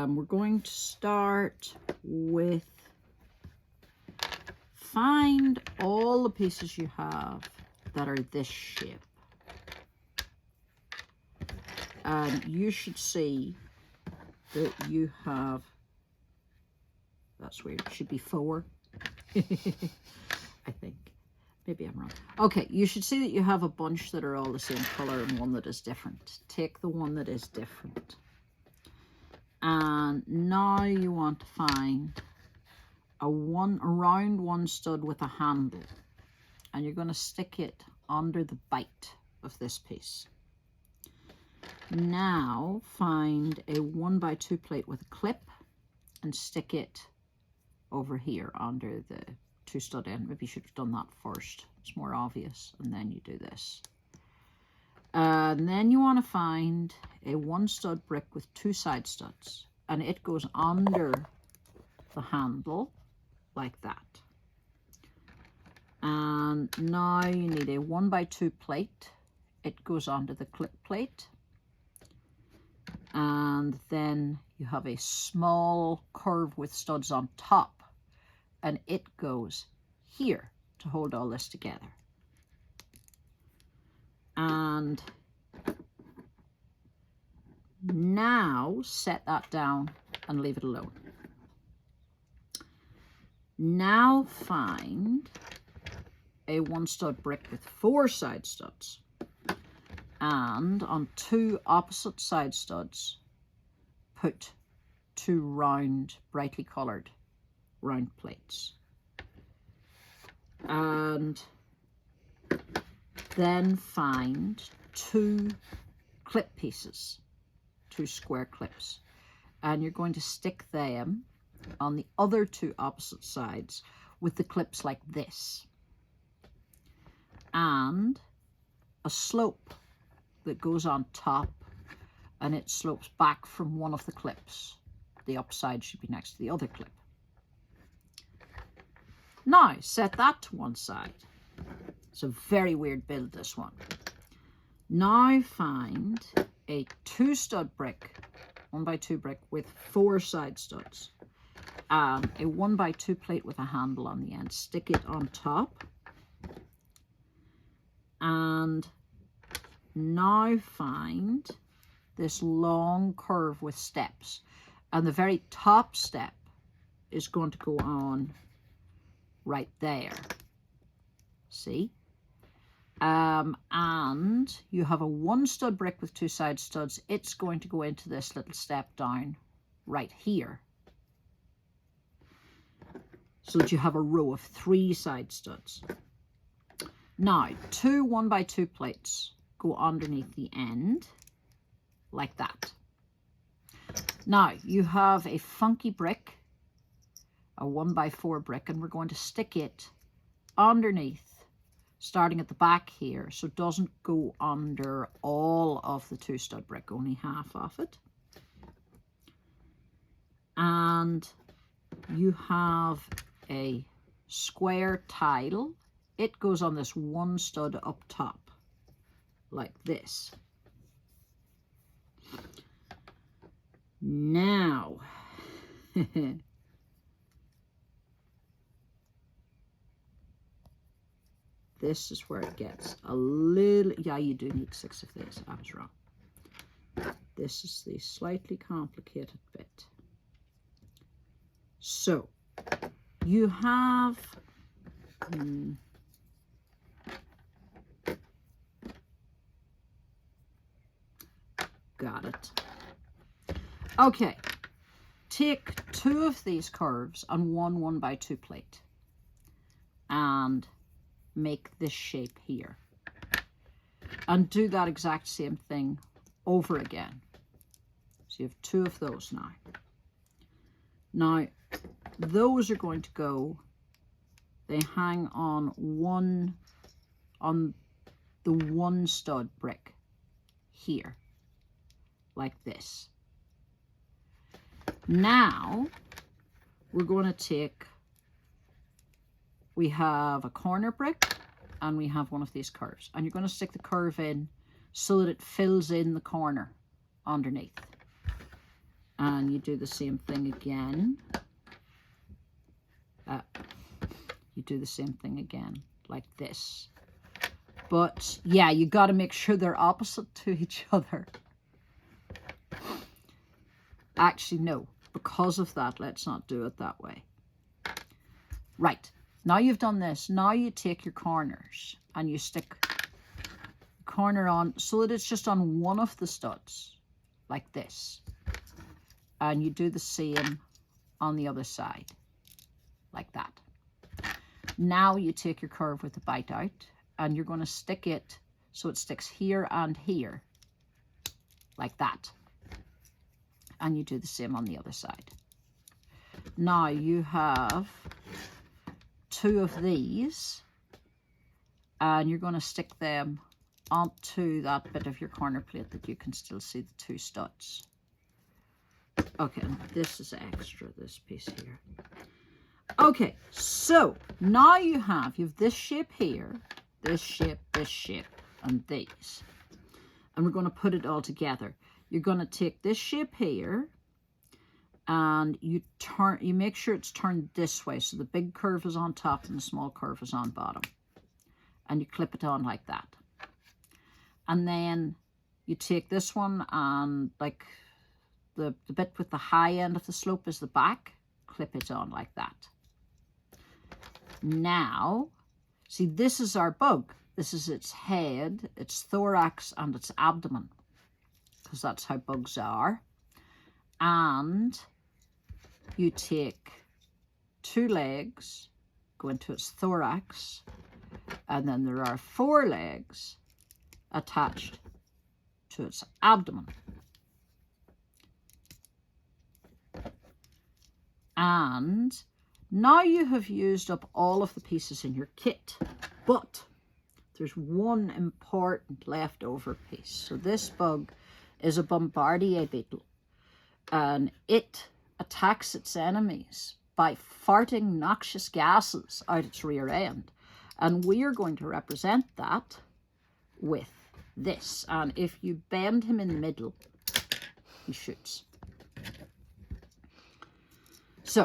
We're going to start with find all the pieces you have that are this shape. And you should see that you have, that's weird, it should be 4. I think. Maybe I'm wrong. Okay, you should see that you have a bunch that are all the same color and one that is different. Take the one that is different. And now you want to find a round one stud with a handle. And you're going to stick it under the bite of this piece. Now find a 1x2 plate with a clip and stick it over here under the 2 stud end. Maybe you should have done that first. It's more obvious. And then you do this. And then you want to find a 1 stud brick with 2 side studs. And it goes under the handle like that. And now you need a 1x2 plate. It goes onto the clip plate. And then you have a small curve with studs on top. And it goes here to hold all this together. And now set that down and leave it alone. Now find a 1 stud brick with 4 side studs. And on 2 opposite side studs, put 2 round, brightly colored round plates. And then find 2 clip pieces, 2 square clips. And you're going to stick them on the other 2 opposite sides with the clips like this. And a slope that goes on top, and it slopes back from one of the clips. The upside should be next to the other clip. Now, set that to one side. It's a very weird build, this one. Now find a 2 stud brick, 1x2 brick with 4 side studs. And a 1x2 plate with a handle on the end. Stick it on top. And now find this long curve with steps. And the very top step is going to go on right there. See? And you have a 1 stud brick with 2 side studs. It's going to go into this little step down right here. So that you have a row of 3 side studs. Now, 2 1x2 plates go underneath the end, like that. Now, you have a funky brick, a 1x4 brick, and we're going to stick it underneath, starting at the back here, so it doesn't go under all of the 2 stud brick, only half of it. And you have a square tile. It goes on this 1 stud up top, like this. Now, this is where it gets a little, yeah, you do need 6 of these, I was wrong. This is the slightly complicated bit. So, you have, got it. Okay, take 2 of these curves on 1 1x2 plate and make this shape here. And do that exact same thing over again. So you have 2 of those now. Now, those are going to go, they hang on the 1 stud brick here, like this. Now, we're going to take, we have a corner brick and we have one of these curves. And you're going to stick the curve in so that it fills in the corner underneath. And you do the same thing again. You do the same thing again, like this. But yeah, you got to make sure they're opposite to each other. Actually, no, because of that, let's not do it that way. Right, now you've done this. Now you take your corners and you stick the corner on so that it's just on one of the studs, like this. And you do the same on the other side, like that. Now you take your curve with the bite out and you're going to stick it so it sticks here and here, like that. And you do the same on the other side. Now you have 2 of these and you're going to stick them onto that bit of your corner plate that you can still see the 2 studs. Okay, and this is extra, this piece here. Okay, so now you have this shape here, this shape, and these. And we're going to put it all together. You're going to take this shape here and you make sure it's turned this way. So the big curve is on top and the small curve is on bottom. And you clip it on like that. And then you take this one and like the bit with the high end of the slope is the back, clip it on like that. Now, see, this is our bug. This is its head, its thorax, and its abdomen, because that's how bugs are. And you take 2 legs, go into its thorax, and then there are 4 legs attached to its abdomen. And now you have used up all of the pieces in your kit, but there's one important leftover piece. So this bug is a bombardier beetle, and it attacks its enemies by farting noxious gases out its rear end. And we are going to represent that with this. And if you bend him in the middle, he shoots. So